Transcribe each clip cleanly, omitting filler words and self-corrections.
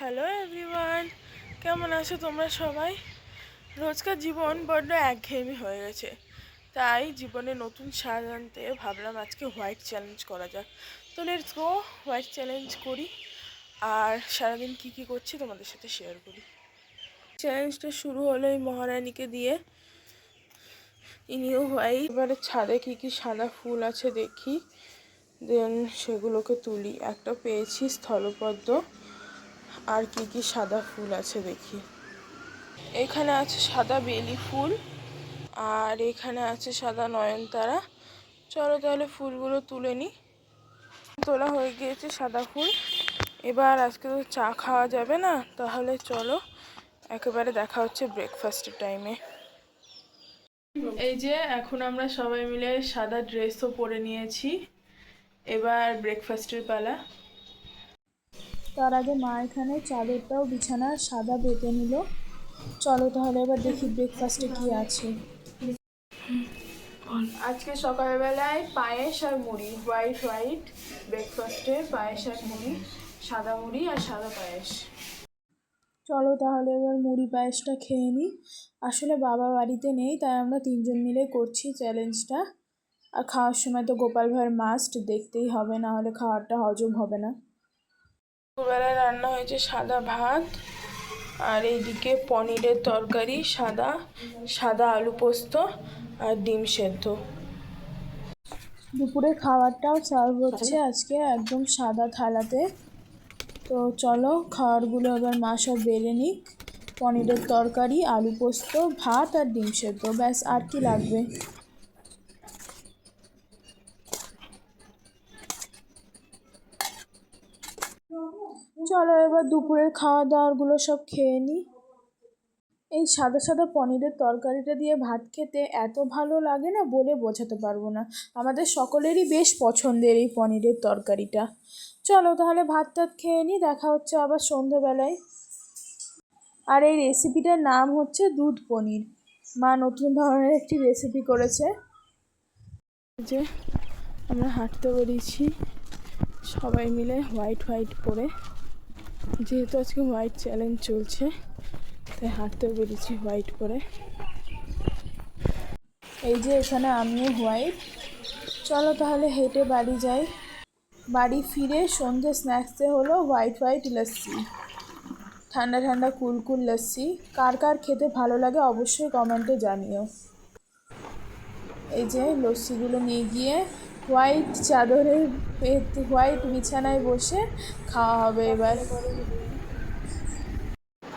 Hello everyone, কেমন আছো তোমরা সবাই? রোজকার জীবন বড্ড একঘেয়েমি হয়ে গেছে, তাই জীবনে নতুন স্বাদ আনতে ভাবলাম আজকে হোয়াইট চ্যালেঞ্জ করা যাক। তো লেটস গো, হোয়াইট চ্যালেঞ্জ করি আর সারাদিন কি কি করছি তোমাদের সাথে শেয়ার করি। চ্যালেঞ্জটা শুরু হলো এই মহারানীকে দিয়ে, ইনিও হোয়াইট। এবারে ছাদে কি কি সাদা ফুল আছে দেখি, দেন সেগুলোকে তুলি। একটা পেয়েছি স্থলপদ্ম, আর কি কি সাদা ফুল আছে দেখি। এখানে আছে সাদা বেলি ফুল, আর এখানে আছে সাদা নয়নতারা। চলো তাহলে ফুলগুলো তুলে নিই। তোলা হয়ে গিয়েছে সাদা ফুল। এবার আজকে তো চা খাওয়া যাবে না, তাহলে চলো একেবারে দেখা হচ্ছে ব্রেকফাস্টের টাইমে। এই যে এখন আমরা সবাই মিলে সাদা ড্রেসও পরে নিয়েছি, এবার ব্রেকফাস্টের পালা। তার আগে মা এখানে চাদরটাও বিছানার সাদা পেতে নিল। চলো তাহলে এবার দেখি ব্রেকফাস্টে কি আছে। আজকে সকালবেলায় পায়েস আর মুড়ি, হোয়াইট ব্রেকফাস্টে পায়েস আর মুড়ি, সাদা মুড়ি আর সাদা পায়েস। চলো তাহলে এবার মুড়ি পায়েসটা খেয়ে নিই। আসলে বাবা বাড়িতে নেই, তাই আমরা তিনজন মিলে করছি চ্যালেঞ্জটা। আর খাওয়ার সময় তো গোপাল ভাঁড় মাস্ট দেখতেই হবে, না হলে খাওয়ারটা হজম হবে না। দুপুরবেলায় রান্না হয়েছে সাদা ভাত, আর এইদিকে পনিরের তরকারি, সাদা সাদা আলু পোস্ত আর ডিম সেদ্ধ। দুপুরে খাবারটাও সার্ভ হচ্ছে আজকে একদম সাদা থালাতে। তো চলো খাবারগুলো এবার মা সব বেড়ে নিক। পনিরের তরকারি, আলু পোস্ত, ভাত আর ডিম সেদ্ধ, ব্যাস আর কি লাগবে। চলো এবার দুপুরের খাওয়া দাওয়াগুলো সব খেয়ে নিই। এই সাদা সাদা পনিরের তরকারিটা দিয়ে ভাত খেতে এত ভালো লাগে না, বলে বোঝাতে পারবো না। আমাদের সকলেরই বেশ পছন্দের এই পনিরের তরকারিটা। চলো তাহলে ভাত টাত খেয়ে নিই, দেখা হচ্ছে আবার সন্ধ্যেবেলায়। আর এই রেসিপিটার নাম হচ্ছে দুধ পনির। মা নতুন ধরনের একটি রেসিপি করেছে। যে আমরা হাঁটতে বেরিয়েছি সবাই মিলে হোয়াইট পরে, যেহেতু আজকে হোয়াইট চ্যালেঞ্জ চলছে তাই হাঁটতে বেরিয়েছি হোয়াইট পরে। এই যে এখানে আমিও হোয়াইট। চলো তাহলে হেঁটে বাড়ি যাই। বাড়ি ফিরে সন্ধ্যে স্ন্যাক্সে হলো হোয়াইট লস্যি, ঠান্ডা ঠান্ডা কুল লস্যি। কার কার খেতে ভালো লাগে অবশ্যই কমেন্টে জানিও। এই যে লস্যিগুলো নিয়ে গিয়ে হোয়াইট চাদরে হোয়াইট বিছানায় বসে খাওয়া হবে এবার।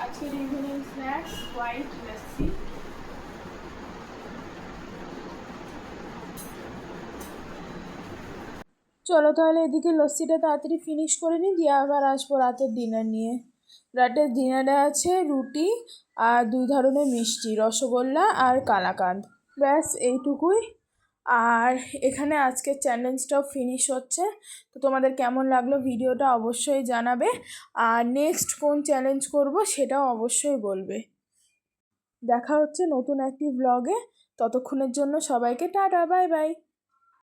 আজকের ইভিনিং স্ন্যাক্স হোয়াইট লস্যি। চলো তাহলে এদিকে লস্যিটা তাড়াতাড়ি ফিনিশ করে নিই, দিয়ে আবার আসবো রাতের ডিনার নিয়ে। রাতের ডিনারে আছে রুটি আর দুই ধরনের মিষ্টি, রসগোল্লা আর কালাকাঁদ। ব্যাস এইটুকুই। আর এখানে আজকের চ্যালেঞ্জটাও ফিনিশ হচ্ছে। তো তোমাদের কেমন লাগলো ভিডিওটা অবশ্যই জানাবে, আর নেক্সট কোন চ্যালেঞ্জ করব সেটাও অবশ্যই বলবে। দেখা হচ্ছে নতুন একটি ব্লগে। ততক্ষণের জন্য সবাইকে টাটা, বাই বাই।